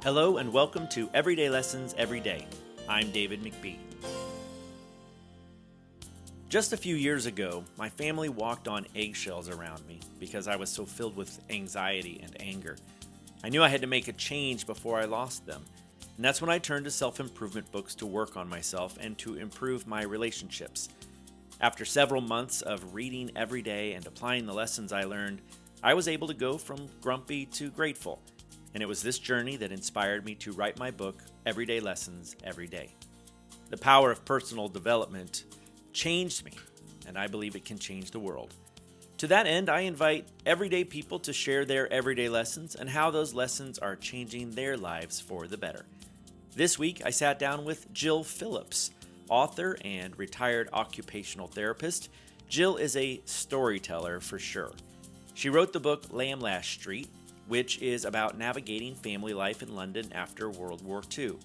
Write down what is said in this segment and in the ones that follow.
Hello and welcome to Everyday Lessons Every Day. I'm David McBee. Just a few years ago, my family walked on eggshells around me because I was so filled with anxiety and anger. I knew I had to make a change before I lost them, and that's when I turned to self-improvement books to work on myself and to improve my relationships. After several months of reading every day and applying the lessons I learned, I was able to go from grumpy to grateful. And it was this journey that inspired me to write my book, Everyday Lessons Every Day. The power of personal development changed me, and I believe it can change the world. To that end, I invite everyday people to share their everyday lessons and how those lessons are changing their lives for the better. This week, I sat down with Jill Phillips, author and retired occupational therapist. Jill is a storyteller for sure. She wrote the book Lamb Lash Street, which is about navigating family life in London after World War II.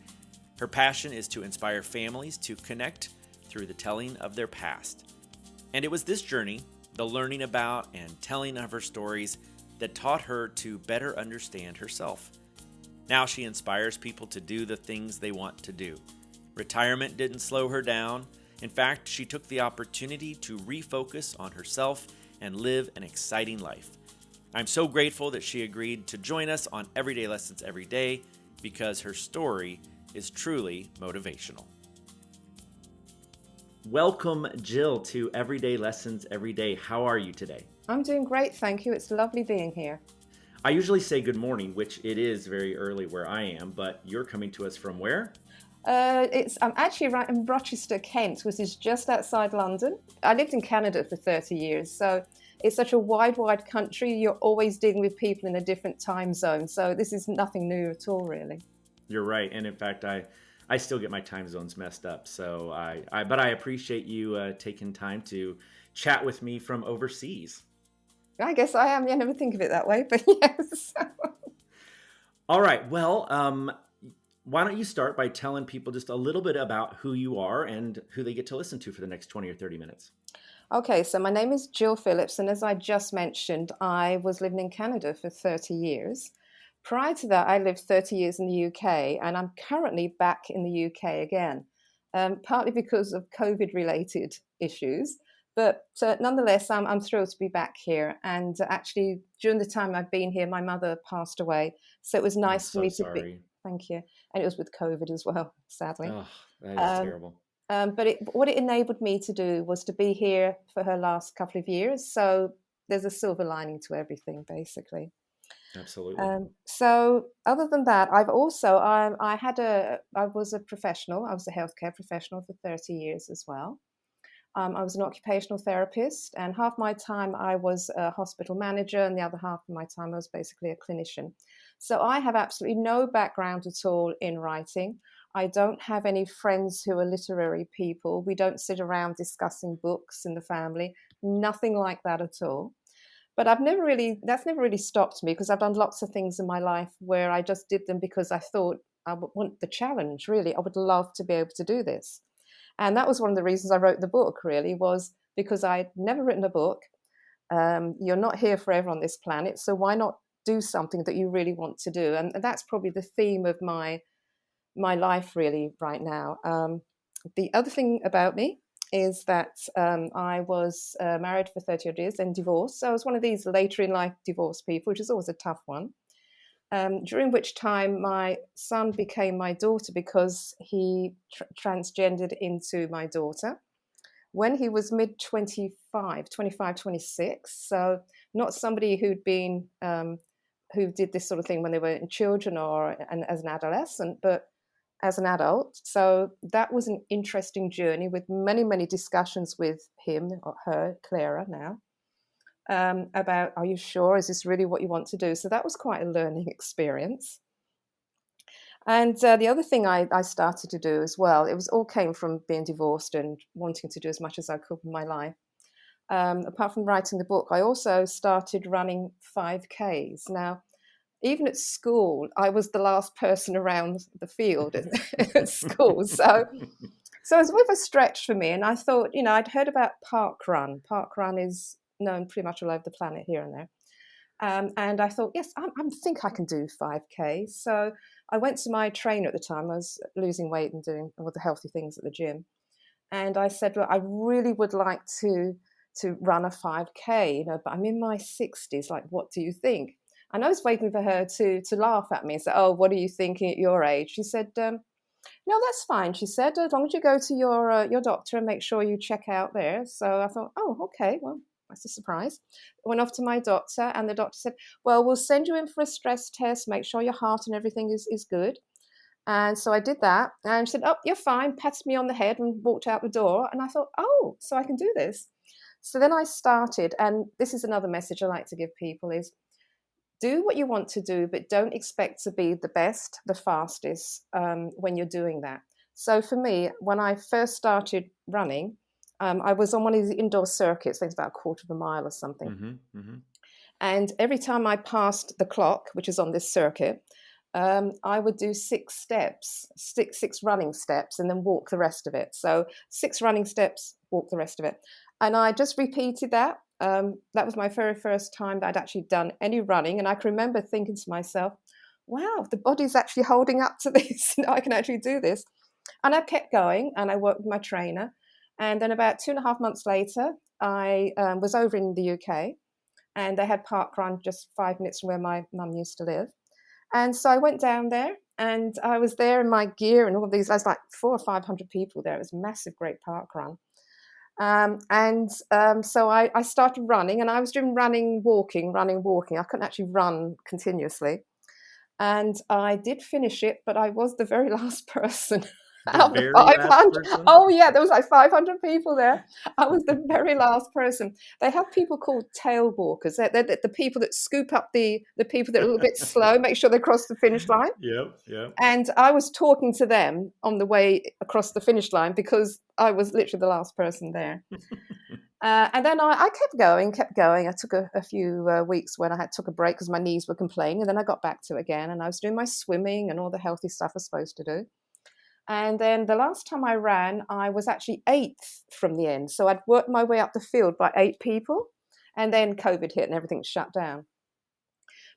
Her passion is to inspire families to connect through the telling of their past. And it was this journey, the learning about and telling of her stories, that taught her to better understand herself. Now she inspires people to do the things they want to do. Retirement didn't slow her down. In fact, she took the opportunity to refocus on herself and live an exciting life. I'm so grateful that she agreed to join us on Everyday Lessons Every Day because her story is truly motivational. Welcome, Jill, to Everyday Lessons Every Day. How are you today? I'm doing great, thank you. It's lovely being here. I usually say good morning, which it is very early where I am, but you're coming to us from where? I'm actually right in Rochester, Kent, which is just outside London. I lived in Canada for 30 years, so it's such a wide country. You're always dealing with people in a different time zone, so this is nothing new at all, really. You're right, and in fact, I still get my time zones messed up. So but I appreciate you taking time to chat with me from overseas. I guess I am. You never think of it that way, but yes. All right. Well, why don't you start by telling people just a little bit about who you are and who they get to listen to for the next 20 or 30 minutes? Okay, so my name is Jill Phillips, and as I just mentioned, I was living in Canada for 30 years. Prior to that, I lived 30 years in the UK, and I'm currently back in the UK again, partly because of COVID-related issues. But nonetheless, I'm thrilled to be back here. And actually, during the time I've been here, my mother passed away. So it was I'm nice for so me to be. sorry. Thank you. And it was with COVID as well, sadly. Oh, that is Um, terrible. but what it enabled me to do was to be here for her last couple of years. So there's a silver lining to everything, basically. Absolutely. So other than that, I was a professional. I was a healthcare professional for 30 years as well. I was an occupational therapist, and half my time I was a hospital manager, and the other half of my time I was basically a clinician. So I have absolutely no background at all in writing. I don't have any friends who are literary people. We don't sit around discussing books in the family, nothing like that at all. But that's never really stopped me because I've done lots of things in my life where I just did them because I thought I would want the challenge, really. I would love to be able to do this. And that was one of the reasons I wrote the book, really, was because I'd never written a book. You're not here forever on this planet, so why not do something that you really want to do? And that's probably the theme of my life, really, right now. The other thing about me is that I was married for 30 odd years and divorced. So I was one of these later in life divorced people, which is always a tough one. During which time my son became my daughter because he transgendered into my daughter when he was mid 25, 26. So not somebody who did this sort of thing when they were children or as an adolescent, but as an adult. So that was an interesting journey with many discussions with him or her, Clara now, about, are you sure? Is this really what you want to do? So that was quite a learning experience. And the other thing I started to do as well, it was all came from being divorced and wanting to do as much as I could in my life. Apart from writing the book, I also started running 5Ks. Now, even at school, I was the last person around the field at school. So it was a bit of a stretch for me. And I thought, I'd heard about Park Run. Park Run is known pretty much all over the planet here and there. And I thought, yes, I think I can do 5K. So I went to my trainer at the time. I was losing weight and doing all the healthy things at the gym. And I said, look, I really would like to run a 5K, but I'm in my 60s. Like, what do you think? And I was waiting for her to laugh at me and say, oh, what are you thinking at your age? She said, no, that's fine. She said, as long as you go to your doctor and make sure you check out there. So I thought, oh, okay, well, that's a surprise. I went off to my doctor, and the doctor said, well, we'll send you in for a stress test, make sure your heart and everything is good. And so I did that, and she said, oh, you're fine, patted me on the head and walked out the door. And I thought, oh, so I can do this. So then I started, and this is another message I like to give people is, do what you want to do, but don't expect to be the best, the fastest when you're doing that. So for me, when I first started running, I was on one of the indoor circuits, I think it's about a quarter of a mile or something. Mm-hmm, mm-hmm. And every time I passed the clock, which is on this circuit, I would do 6 running steps, and then walk the rest of it. So 6 running steps, walk the rest of it. And I just repeated that. That was my very first time that I'd actually done any running. And I can remember thinking to myself, wow, the body's actually holding up to this. I can actually do this. And I kept going, and I worked with my trainer. And then about 2.5 months later, I was over in the UK, and they had parkrun just 5 minutes from where my mum used to live. And so I went down there, and I was there in my gear and all of these. I was like 400 or 500 people there. It was a massive, great parkrun. So I started running, and I was doing running, walking. I couldn't actually run continuously. And I did finish it, but I was the very last person The out of the very last 500. person? Oh, yeah, there was like 500 people there. I was the very last person. They have people called tail walkers. They're the people that scoop up the people that are a little bit slow, make sure they cross the finish line. Yep, yep. And I was talking to them on the way across the finish line because I was literally the last person there. And then I kept going. I took a few weeks when I took a break because my knees were complaining. And then I got back to it again, and I was doing my swimming and all the healthy stuff I was supposed to do. And then the last time I ran, I was actually 8th from the end. So I'd worked my way up the field by 8 people. And then COVID hit and everything shut down.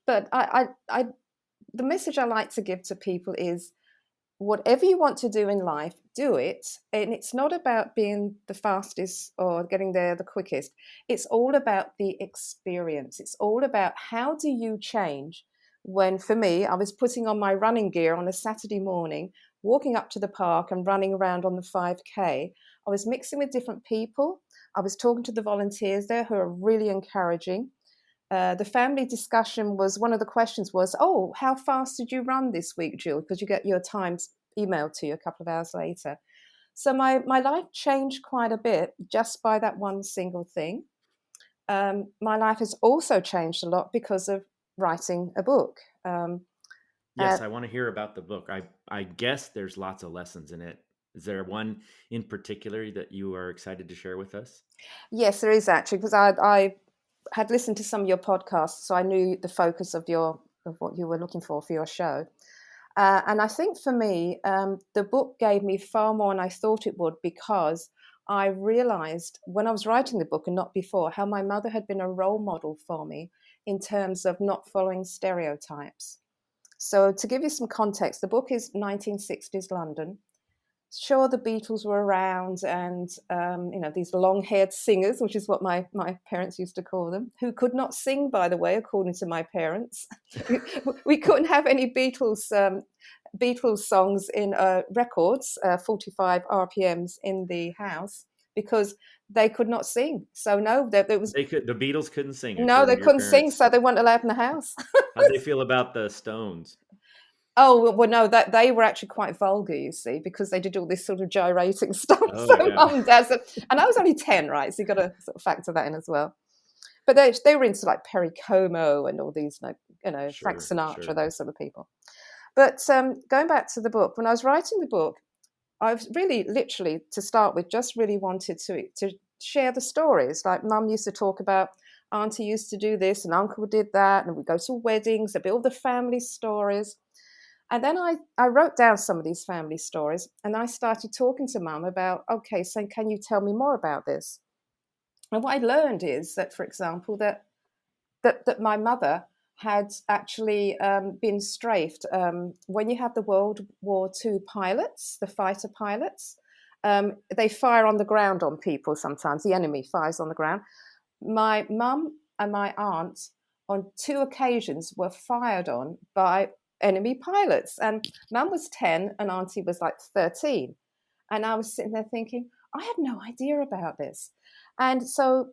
But the message I like to give to people is, whatever you want to do in life, do it. And it's not about being the fastest or getting there the quickest. It's all about the experience. It's all about how do you change when, for me, I was putting on my running gear on a Saturday morning, walking up to the park and running around on the 5K. I was mixing with different people. I was talking to the volunteers there who are really encouraging. The family discussion was, one of the questions was, oh, how fast did you run this week, Jill? Because you get your times emailed to you a couple of hours later. So my life changed quite a bit just by that one single thing. My life has also changed a lot because of writing a book. Yes, I want to hear about the book. I guess there's lots of lessons in it. Is there one in particular that you are excited to share with us? Yes, there is actually, because I had listened to some of your podcasts, so I knew the focus of what you were looking for your show. And I think for me, the book gave me far more than I thought it would, because I realized when I was writing the book, and not before, how my mother had been a role model for me in terms of not following stereotypes. So to give you some context, the book is 1960s London. Sure, the Beatles were around, and these long-haired singers, which is what my parents used to call them, who could not sing, by the way, according to my parents. We couldn't have any Beatles songs in records, 45 RPMs in the house, because they could not sing. So no, there was The Beatles couldn't sing, no, according they to your couldn't sing, parents. so they weren't allowed in the house. How'd they feel about the Stones? Oh, well, no, that they were actually quite vulgar, you see, because they did all this sort of gyrating stuff. Oh, So yeah. mum and dad said, and I was only 10, right? So you got to sort of factor that in as well. But they were into like Perry Como and all these, like, Frank Sure, Sinatra, sure. those sort of people. But going back to the book, when I was writing the book, I was really, literally, to start with, just really wanted to share the stories. Like mum used to talk about, auntie used to do this and uncle did that, and we'd go to weddings, there'd be all the family stories. And then I wrote down some of these family stories, and I started talking to mum about, okay, so can you tell me more about this? And what I learned is that, for example, that that my mother had actually been strafed. When you have the World War II pilots, the fighter pilots, they fire on the ground on people sometimes. The enemy fires on the ground. My mum and my aunt, on two occasions, were fired on by enemy pilots. And mum was 10 and auntie was like 13. And I was sitting there thinking, I had no idea about this. And so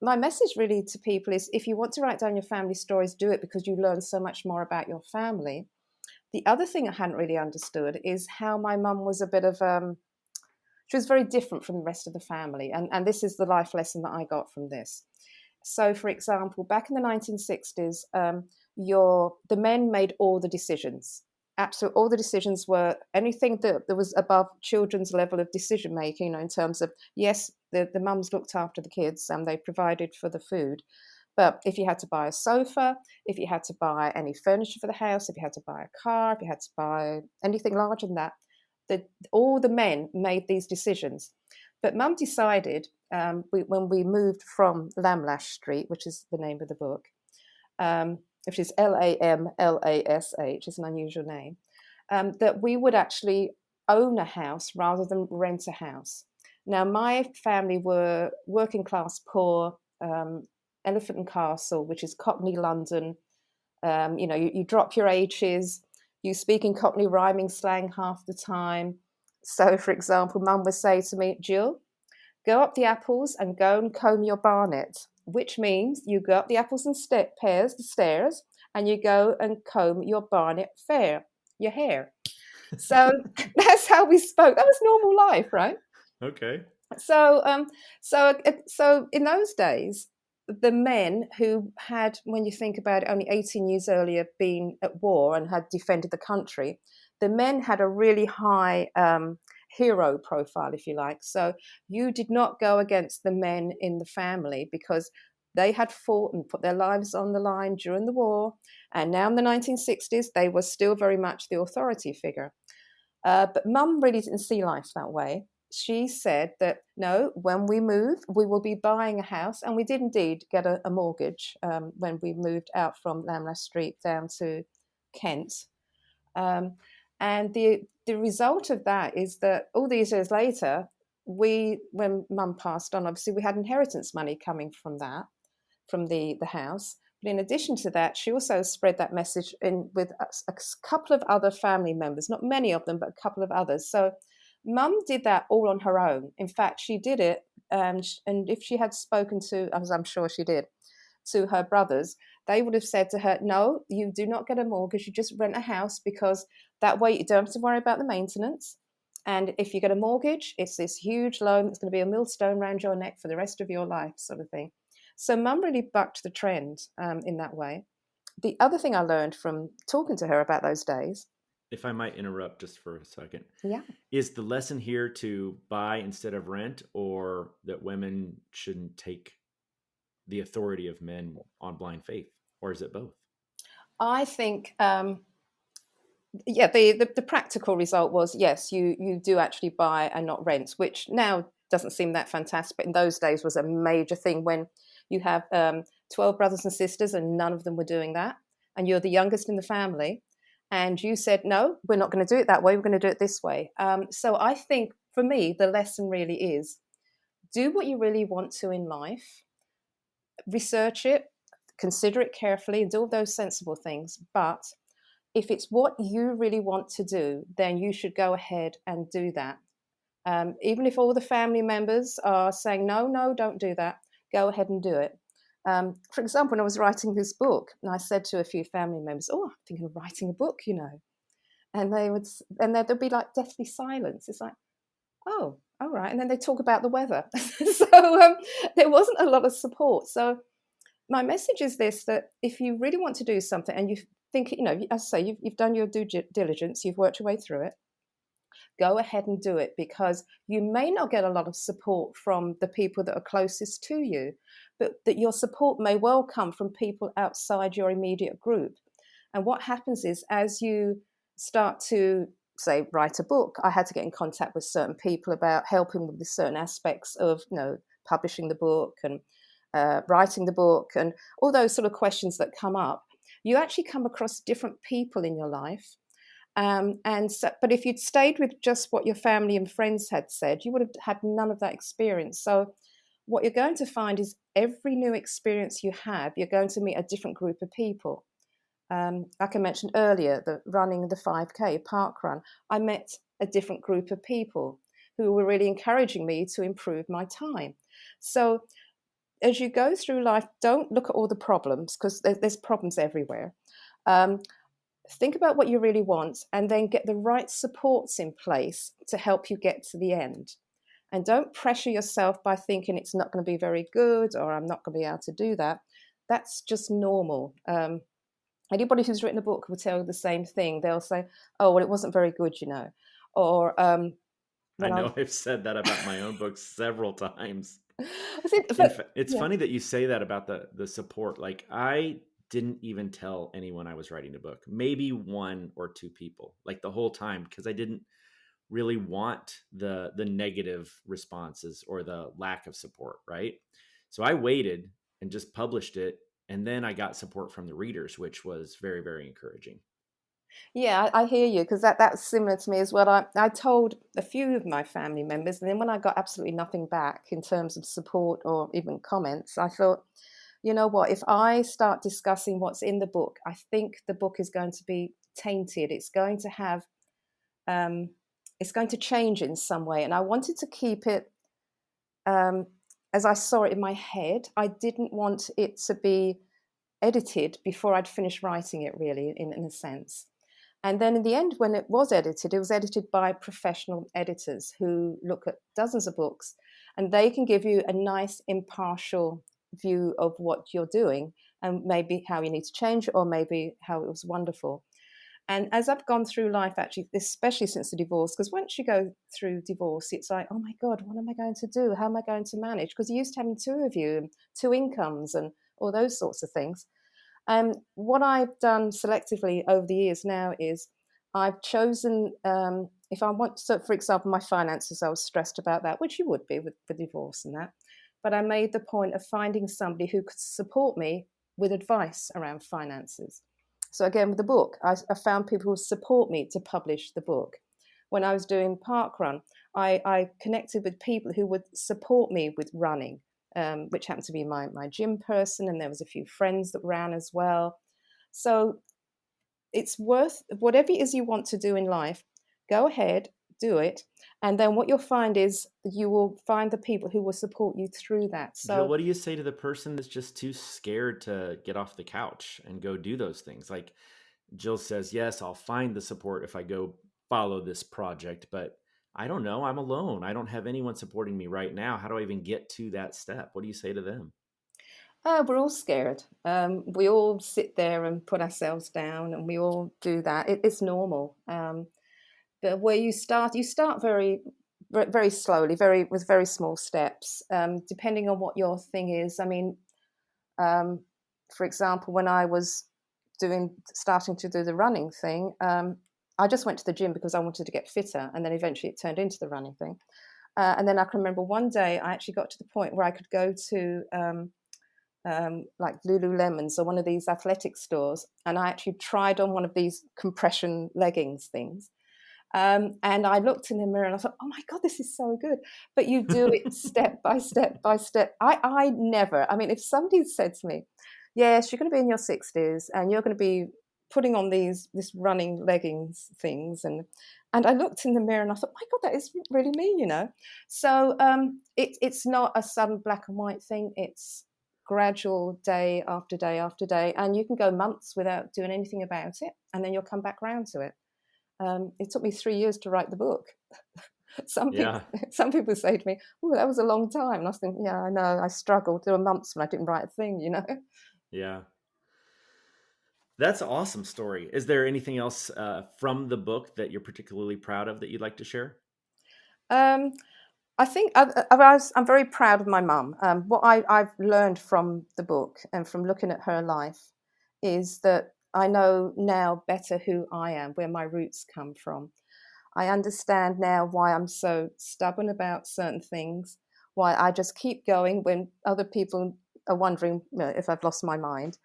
my message really to people is, if you want to write down your family stories, do it, because you learn so much more about your family. The other thing I hadn't really understood is how my mum was a bit of, she was very different from the rest of the family. And this is the life lesson that I got from this. So, for example, back in the 1960s, the men made all the decisions. Absolutely, all the decisions were anything that was above children's level of decision making. In terms of, yes, the mums looked after the kids and they provided for the food. But if you had to buy a sofa, if you had to buy any furniture for the house, if you had to buy a car, if you had to buy anything larger than that, all the men made these decisions. But mum decided, when we moved from Lamlash Street, which is the name of the book, which is Lamlash, is an unusual name, that we would actually own a house rather than rent a house. Now, my family were working class poor, Elephant and Castle, which is Cockney London. You drop your H's, you speak in Cockney rhyming slang half the time. So, for example, mum would say to me, Jill, go up the apples and go and comb your barnet, which means you go up the apples and pears, the stairs, and you go and comb your barnet your hair. So that's how we spoke. That was normal life, right? Okay. So in those days, the men who had, when you think about it, only 18 years earlier been at war and had defended the country, the men had a really high hero profile, if you like. So you did not go against the men in the family because they had fought and put their lives on the line during the war. And now in the 1960s, they were still very much the authority figure. But mum really didn't see life that way. She said that, no, when we move, we will be buying a house. And we did indeed get a mortgage when we moved out from Lamlash Street down to Kent. And the result of that is that all these years later, when mum passed on, obviously we had inheritance money coming from that, from the house. But in addition to that, she also spread that message in with a couple of other family members, not many of them, but a couple of others. So mum did that all on her own. In fact, she did it, and if she had spoken to, as I'm sure she did, to her brothers, they would have said to her, no, you do not get a mortgage, you just rent a house, because that way you don't have to worry about the maintenance. And if you get a mortgage, it's this huge loan that's going to be a millstone around your neck for the rest of your life, sort of thing. So mum really bucked the trend in that way. The other thing I learned from talking to her about those days. If I might interrupt just for a second. Yeah. Is the lesson here to buy instead of rent, or that women shouldn't take the authority of men on blind faith, or is it both? I think, the practical result was, yes, you do actually buy and not rent, which now doesn't seem that fantastic, but in those days was a major thing when you have 12 brothers and sisters and none of them were doing that, and you're the youngest in the family, and you said, no, we're not going to do it that way, we're going to do it this way. So I think for me, the lesson really is, do what you really want to in life, research it, consider it carefully, and do all those sensible things. But if it's what you really want to do, then you should go ahead and do that. Even if all the family members are saying, no, don't do that, go ahead and do it. For example, when I was writing this book, and I said to a few family members, oh, I'm thinking of writing a book, and there'd be like deathly silence. It's like, oh, all right. And then they talk about the weather. So there wasn't a lot of support. So my message is this, that if you really want to do something and you think, as I say, you've done your due diligence, you've worked your way through it, go ahead and do it, because you may not get a lot of support from the people that are closest to you, but that your support may well come from people outside your immediate group. And what happens is, as you start to, say, write a book, I had to get in contact with certain people about helping with the certain aspects of, publishing the book and writing the book, and all those sort of questions that come up, you actually come across different people in your life. And so, but if you'd stayed with just what your family and friends had said, you would have had none of that experience. So, what you're going to find is every new experience you have, you're going to meet a different group of people. Like I mentioned earlier, the running the 5K park run, I met a different group of people who were really encouraging me to improve my time. So, as you go through life, don't look at all the problems, because there's problems everywhere. Um, think about what you really want, and then get the right supports in place to help you get to the end. And don't pressure yourself by thinking it's not going to be very good, or I'm not going to be able to do that. That's just normal. Anybody who's written a book will tell you the same thing. They'll say, "Oh, well, it wasn't very good, you know," or I when I, know I've said that about my own books several times. I think, but It's yeah, funny that you say that about the support. Like, I didn't even tell anyone I was writing the book. Maybe one or two people, like, the whole time, because I didn't really want the negative responses or the lack of support, right? So I waited and just published it, and then I got support from the readers, which was very, very encouraging. yeah, I hear you, because that's similar to me as well. I told a few of my family members, and then when I got absolutely nothing back in terms of support or even comments, I thought, you know what, if I start discussing what's in the book, I think the book is going to be tainted. It's going to have, um, it's going to change in some way. And I wanted to keep it um, as I saw it in my head. I didn't want it to be edited before I'd finished writing it, really, in a sense. And then in the end, when it was edited by professional editors who look at dozens of books, and they can give you a nice, impartial view of what you're doing, and maybe how you need to change it, or maybe how it was wonderful. And as I've gone through life, actually, especially since the divorce, because once you go through divorce, it's like, oh my God, what am I going to do? How am I going to manage? Because you're used to having two of you, two incomes, and all those sorts of things. What I've done selectively over the years now is I've chosen, if I want, so for example, my finances, I was stressed about that, which you would be with the divorce and that. But I made the point of finding somebody who could support me with advice around finances. So again, with the book, I found people who support me to publish the book. When I was doing parkrun, I connected with people who would support me with running, which happened to be my gym person, and there was a few friends that ran as well. So it's worth, whatever it is you want to do in life, go ahead, do it, and then what you'll find is you will find the people who will support you through that. Jill, So what do you say to the person that's just too scared to get off the couch and go do those things? Like, Jill says, yes, I'll find the support if I go follow this project, but I don't know. I'm alone. I don't have anyone supporting me right now. How do I even get to that step? What do you say to them? we're all scared. We all sit there and put ourselves down, and we all do that. It's normal. But where you start very slowly, with very small steps, depending on what your thing is. I mean, um, for example, when I was starting to do the running thing, I just went to the gym because I wanted to get fitter, and then eventually it turned into the running thing. And then I can remember one day I actually got to the point where I could go to like Lululemons or one of these athletic stores, and I actually tried on one of these compression leggings things. And I looked in the mirror and I thought, oh my God, this is so good. But you do it step by step by step. I never, I mean, if somebody said to me, yes, you're going to be in your 60s and you're going to be putting on this running leggings things. And I looked in the mirror and I thought, my God, that is really me, you know? So it's not a sudden black and white thing. It's gradual, day after day after day. And you can go months without doing anything about it. And then you'll come back round to it. It took me 3 years to write the book. Some people, Yeah. some people say to me, "Oh, that was a long time." And I was thinking, "Yeah, I know. I struggled. There were months when I didn't write a thing, you know." Yeah. That's an awesome story. Is there anything else from the book that you're particularly proud of that you'd like to share? Um, I think I'm very proud of my mum. What I've learned from the book and from looking at her life is that I know now better who I am, where my roots come from. I understand now why I'm so stubborn about certain things, why I just keep going when other people are wondering, if I've lost my mind,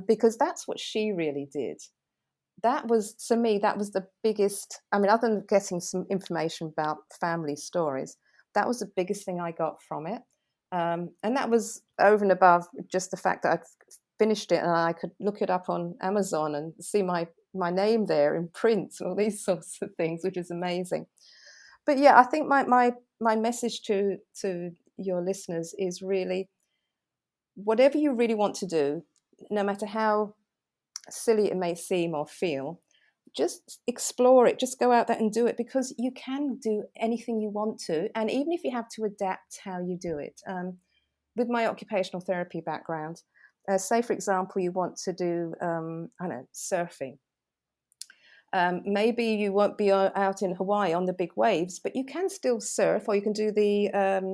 because that's what she really did. That was, to me, that was the biggest. I mean, other than getting some information about family stories, that was the biggest thing I got from it. And that was over and above just the fact that I'd finished it and I could look it up on Amazon and see my name there in print, all these sorts of things, which is amazing. But yeah, I think my message to your listeners is really, whatever you really want to do, no matter how silly it may seem or feel, just explore it. Just go out there and do it, because you can do anything you want to. And even if you have to adapt how you do it, with my occupational therapy background, say, for example, you want to do, I don't know, surfing. Maybe you won't be out in Hawaii on the big waves, but you can still surf, or you can do the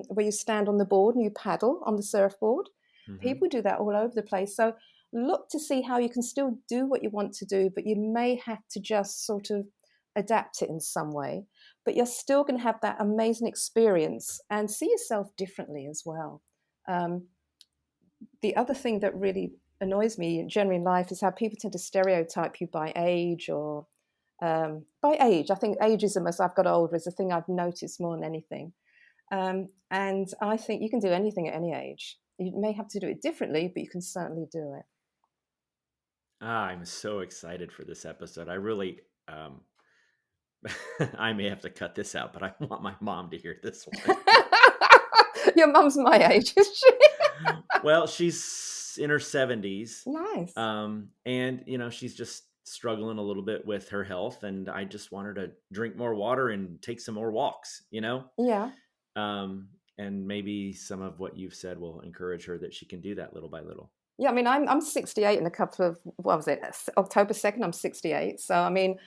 where you stand on the board and you paddle on the surfboard. Hmm. People do that all over the place. So look to see how you can still do what you want to do, but you may have to just sort of adapt it in some way. But you're still going to have that amazing experience and see yourself differently as well. Um, the other thing that really annoys me generally in life is how people tend to stereotype you by age, or by age. I think ageism, as I've got older, is a thing I've noticed more than anything. And I think you can do anything at any age. You may have to do it differently, but you can certainly do it. I'm so excited for this episode. I really, I may have to cut this out, but I want my mom to hear this one. Your mum's my age, is she? Well, she's in her 70s. Nice. And she's just struggling a little bit with her health, and I just want her to drink more water and take some more walks. Yeah. Um, and maybe some of what you've said will encourage her that she can do that little by little. Yeah, I mean, I'm 68 in a couple of, what was it, October 2nd, I'm 68. So, I mean,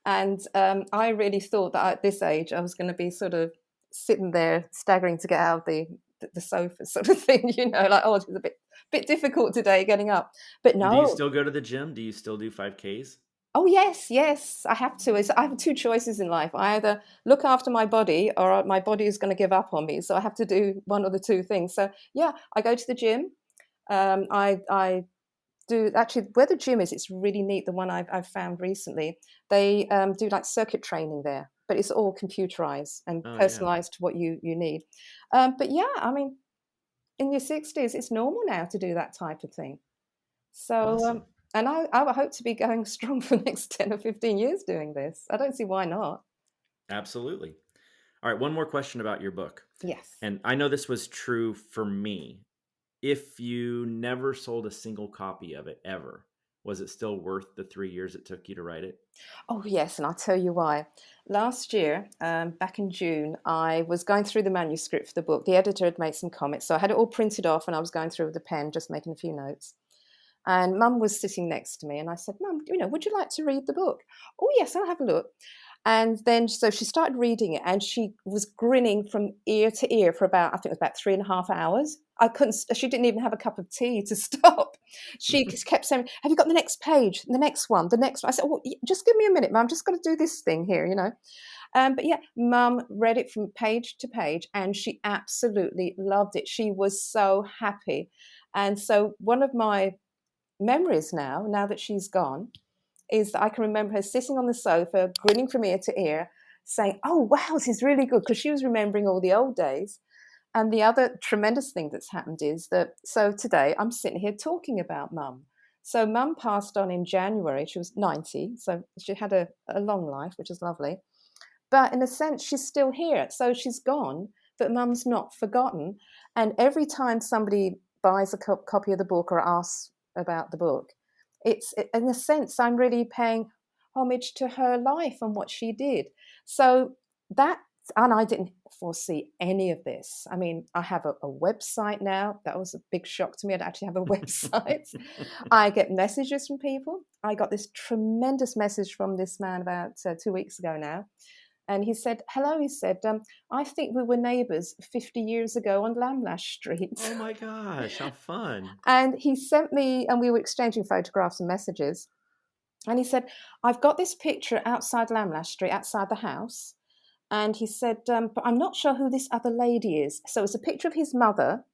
and I really thought that at this age, I was going to be sort of sitting there staggering to get out of the sofa sort of thing, like, oh, it's a bit difficult today getting up. But And do you no. still go to the gym? Do you still do 5Ks? Oh, yes, yes, I have to. I have two choices in life. I either look after my body, or my body is going to give up on me. So I have to do one of the two things. So yeah, I go to the gym. I do, actually, where the gym is, it's really neat. The one I've found recently, they do like circuit training there, but it's all computerized and Oh yeah, personalized to what you need. But yeah, I mean, in your 60s, it's normal now to do that type of thing. So, awesome. and I would hope to be going strong for the next 10 or 15 years doing this. I don't see why not. Absolutely. All right, one more question about your book. Yes. And I know this was true for me. If you never sold a single copy of it ever, was it still worth the 3 years it took you to write it? Oh, yes. And I'll tell you why. Last year, back in June, I was going through the manuscript for the book. The editor had made some comments. So I had it all printed off and I was going through with the pen, just making a few notes. And Mum was sitting next to me, and I said, Mum, would you like to read the book? Oh, yes, I'll have a look. And then, so she started reading it, and she was grinning from ear to ear for about, I think it was about 3.5 hours. I couldn't, she didn't even have a cup of tea to stop. She kept saying, have you got the next page, the next one, the next one? I said, well, just give me a minute, Mum, I'm just going to do this thing here. But yeah, Mum read it from page to page, and she absolutely loved it. She was so happy. And so one of my memories now that she's gone, is that I can remember her sitting on the sofa, grinning from ear to ear, saying, oh, wow, this is really good, because she was remembering all the old days. And the other tremendous thing that's happened is that, so today I'm sitting here talking about Mum. So Mum passed on in January. She was 90, so she had a long life, which is lovely. But in a sense, she's still here. So she's gone, but Mum's not forgotten. And every time somebody buys a copy of the book or asks about the book, it's, in a sense, I'm really paying homage to her life and what she did. So that, and I didn't foresee any of this. I mean, I have a website now. That was a big shock to me. I'd actually have a website. I get messages from people. I got this tremendous message from this man about 2 weeks ago now. And he said, hello, he said, I think we were neighbours 50 years ago on Lamlash Street. Oh my gosh, how fun. And he sent me, and we were exchanging photographs and messages. And he said, I've got this picture outside Lamlash Street, outside the house. And he said, but I'm not sure who this other lady is. So it's a picture of his mother.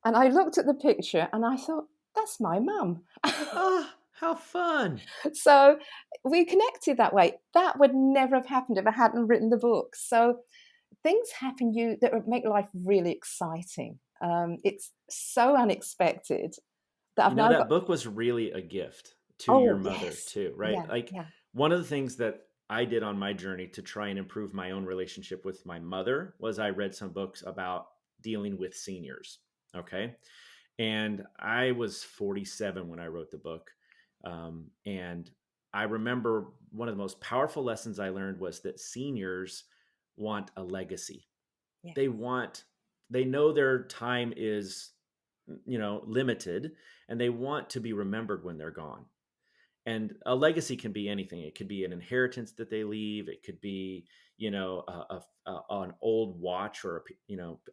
And I looked at the picture and I thought, that's my mum. Ah, how fun. So we connected that way. That would never have happened if I hadn't written the book. So things happen you that would make life really exciting. It's so unexpected that I've You know, now that got. book was really a gift to your Oh mother yes, too, right? yeah, Like yeah, one of the things that I did on my journey to try and improve my own relationship with my mother was I read some books about dealing with seniors. Okay. And I was 47 when I wrote the book. And I remember one of the most powerful lessons I learned was that seniors want a legacy. yeah, They want, they know their time is, limited, and they want to be remembered when they're gone. And a legacy can be anything. It could be an inheritance that they leave. It could be, an old watch or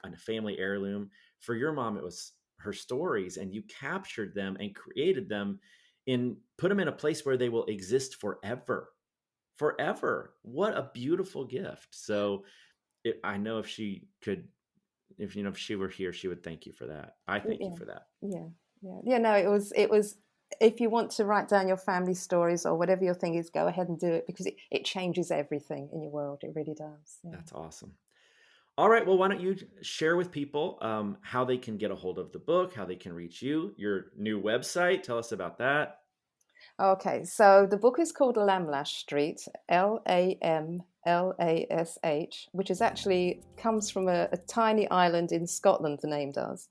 a family heirloom. For your mom, it was her stories, and you captured them and created them, put them in a place where they will exist forever, forever. What a beautiful gift. So I know if she could, if she were here, she would thank you for that. I thank you yeah, for that. yeah, yeah. Yeah, no, it was. If you want to write down your family stories or whatever your thing is, go ahead and do it because it changes everything in your world. It really does. Yeah. That's awesome. All right. Well, why don't you share with people how they can get a hold of the book, how they can reach you, your new website? Tell us about that. Okay, so the book is called Lamlash Street, Lamlash, which is actually comes from a tiny island in Scotland, the name does.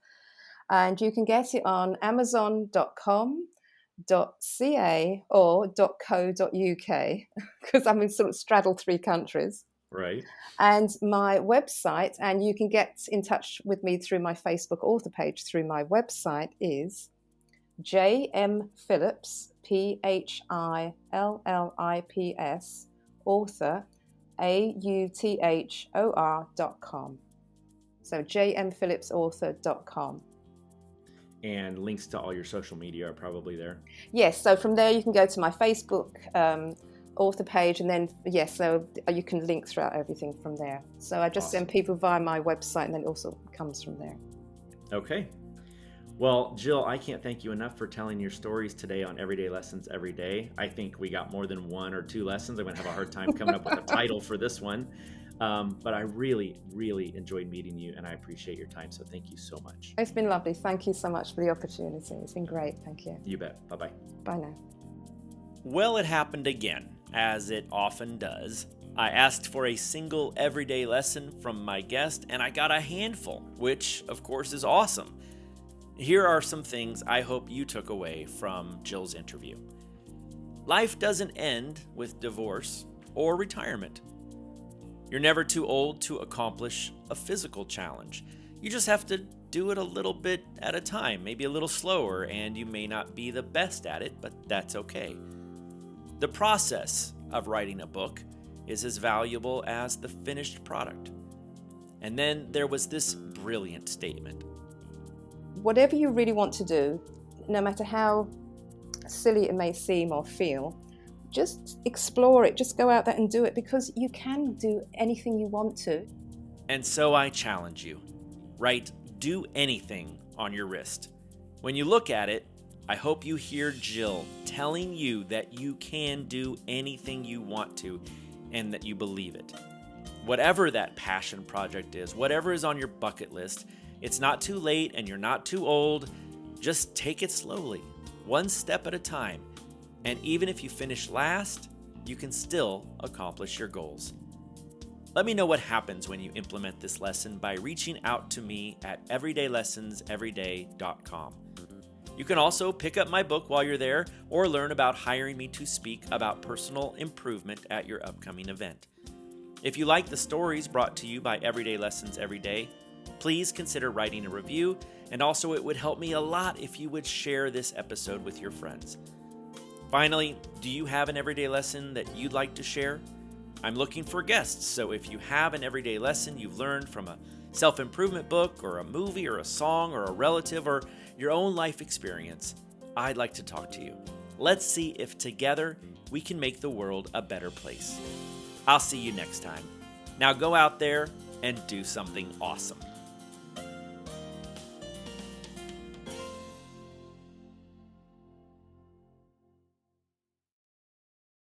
And you can get it on amazon.com.ca or .co.uk because I'm in sort of straddle three countries. Right. And my website, and you can get in touch with me through my Facebook author page through my website, is J.M. Phillips, Phillips, author, author.com. So jmphillipsauthor.com. And links to all your social media are probably there. Yes, so from there you can go to my Facebook author page, and then, yes, so you can link throughout everything from there. So I just send Awesome. people via my website, and then it also comes from there. Okay. Well, Jill, I can't thank you enough for telling your stories today on Everyday Lessons Every Day. I think we got more than one or two lessons. I'm going to have a hard time coming up with a title for this one. But I really, really enjoyed meeting you, and I appreciate your time. So thank you so much. It's been lovely. Thank you so much for the opportunity. It's been great. Thank you. You bet. Bye-bye. Bye now. Well, it happened again, as it often does. I asked for a single everyday lesson from my guest, and I got a handful, which, of course, is awesome. Here are some things I hope you took away from Jill's interview. Life doesn't end with divorce or retirement. You're never too old to accomplish a physical challenge. You just have to do it a little bit at a time, maybe a little slower, and you may not be the best at it, but that's okay. The process of writing a book is as valuable as the finished product. And then there was this brilliant statement. Whatever you really want to do, no matter how silly it may seem or feel, just explore it. Just go out there and do it, because you can do anything you want to. And so I challenge you. Write "do anything" on your wrist. When you look at it, I hope you hear Jill telling you that you can do anything you want to and that you believe it. Whatever that passion project is, whatever is on your bucket list, it's not too late and you're not too old. Just take it slowly, one step at a time. And even if you finish last, you can still accomplish your goals. Let me know what happens when you implement this lesson by reaching out to me at everydaylessonseveryday.com. You can also pick up my book while you're there or learn about hiring me to speak about personal improvement at your upcoming event. If you like the stories brought to you by Everyday Lessons Every Day, please consider writing a review, and also it would help me a lot if you would share this episode with your friends. Finally, do you have an everyday lesson that you'd like to share? I'm looking for guests, so if you have an everyday lesson you've learned from a self-improvement book or a movie or a song or a relative or your own life experience, I'd like to talk to you. Let's see if together we can make the world a better place. I'll see you next time. Now go out there and do something awesome.